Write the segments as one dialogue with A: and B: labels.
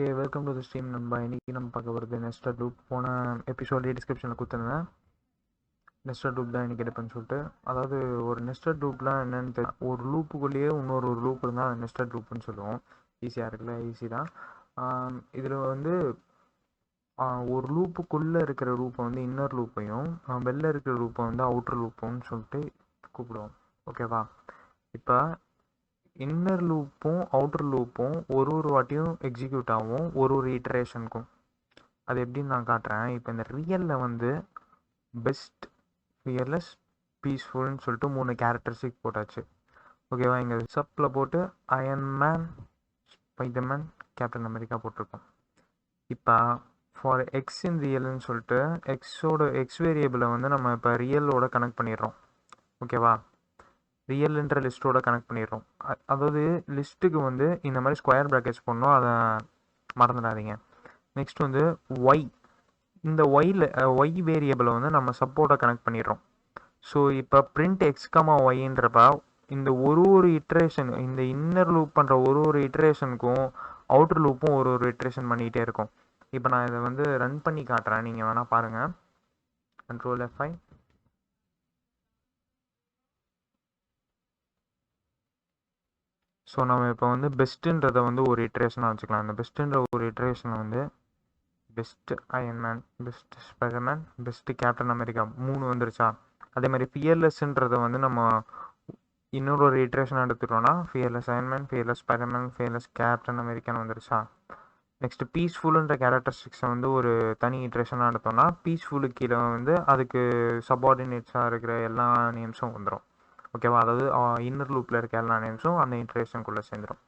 A: Okay, welcome to the stream. இன்னைக்கு நம்ம பார்க்க வருது நெஸ்டட் லூப். போன எபிசோட்லேயே டிஸ்கிரிப்ஷனில் கொடுத்துருந்தேன். நெஸ்டட் லூப் தான் இன்றைக்கி எடுப்பேன்னு சொல்லிட்டு. அதாவது ஒரு நெஸ்டட் லூப்லாம் என்னென்னு தெரியல. ஒரு லூப்புக்குள்ளேயே ஒரு லூப் இருந்தால் அது நெஸ்டட் லூப்னு சொல்லுவோம். ஈஸியாக இருக்குல்ல? ஈஸி தான். இதில் வந்து ஒரு லூப்புக்குள்ளே இருக்கிற லூப்பை வந்து இன்னர் லூப்பையும் வெளில இருக்கிற லூப்பை வந்து அவுட்டர் லூப்புன்னு சொல்லிட்டு கூப்பிடுவோம். ஓகேவா? இப்போ இன்னர் லூப்பும் அவுட்டர் லூப்பும் ஒரு வாட்டியும் எக்ஸிக்யூட் ஆகும் ஒரு இட்டரேஷனுக்கும். அது எப்படின்னு நான் காட்டுறேன். இப்போ இந்த ரியலில் வந்து பெஸ்ட், ஃபியர்லெஸ், பீஸ்ஃபுல்னு சொல்லிட்டு 3 கேரக்டரிஸ்டிக் போட்டாச்சு. ஓகேவா? இங்கே சப்பில் போட்டு அயன்மேன், ஸ்பைடர்மேன், கேப்டன் அமெரிக்கா போட்டிருக்கோம். இப்போ ஃபார் எக்ஸ் இன் ரியல்னு சொல்லிட்டு எக்ஸ் வேரியபிளை வந்து நம்ம இப்போ ரியலோட கனெக்ட் பண்ணிடுறோம். ஓகேவா? ரியல்ன்ற லிஸ்ட்டோட கனெக்ட் பண்ணிடுறோம். அதாவது லிஸ்ட்டுக்கு வந்து இந்த மாதிரி ஸ்கொயர் ப்ராக்கெட்ஸ் போடணும், அதை மறந்துடாதீங்க. நெக்ஸ்ட் வந்து ஒய், இந்த ஒய் வேரியபிளை வந்து நம்ம சப்போர்ட்டை கனெக்ட் பண்ணிடுறோம். ஸோ இப்போ பிரிண்ட் எக்ஸ்கமா ஒய்ன்றப்ப இந்த ஒரு இட்ரேஷன், இந்த இன்னர் லூப் பண்ணுற ஒரு இட்ரேஷனுக்கும் அவுட்டர் லூப்பும் ஒரு இட்ரேஷன் பண்ணிகிட்டே இருக்கும். இப்போ நான் இதை வந்து ரன் பண்ணி காட்டுறேன், நீங்கள் வேணால் பாருங்கள். Ctrl F5. ஸோ நம்ம இப்போ வந்து பெஸ்ட்டுன்றதை வந்து ஒரு இட்ரேஷனாக வச்சுக்கலாம். அந்த பெஸ்ட்டுன்ற ஒரு இட்ரேஷனை வந்து best Iron Man, best Spiderman, best captain America 3 வந்துருச்சா? அதே மாதிரி ஃபியர்லெஸ்ன்றதை வந்து நம்ம இன்னொரு இட்ரேஷன் எடுத்துட்டோம்னா fearless Iron Man, fearless Spiderman, fearless Captain அமெரிக்கான்னு வந்துருச்சா? நெக்ஸ்ட் பீஸ்ஃபுல்ன்ற கேரக்டரிஸ்டிக்ஸை வந்து ஒரு தனி இட்ரேஷனாக எடுத்தோம்னா பீஸ்ஃபுல்லு கீழே வந்து அதுக்கு சப்பார்டினேட்ஸாக இருக்கிற எல்லா நேம்ஸும் வந்துடும். ஓகேவா? அதாவது இன்னர் லூப்பில் இருக்க எல்லா நேம்ஸும் அந்த இன்ட்ரேஷனுக்குள்ளே சேர்ந்துடும்.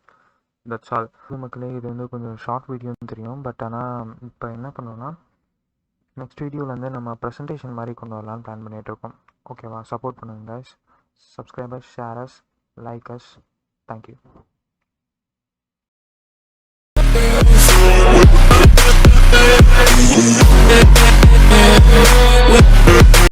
A: That's all. மக்களே, இது வந்து கொஞ்சம் ஷார்ட் வீடியோன்னு தெரியும். பட் ஆனால் இப்போ என்ன பண்ணோன்னா நெக்ஸ்ட் வீடியோவில் வந்து நம்ம ப்ரெசன்டேஷன் மாதிரி கொண்டு வரலான்னு பிளான் பண்ணிகிட்ருக்கோம். ஓகேவா? சப்போர்ட் பண்ணுங்க guys. Subscribers, shares, likers. Thank you.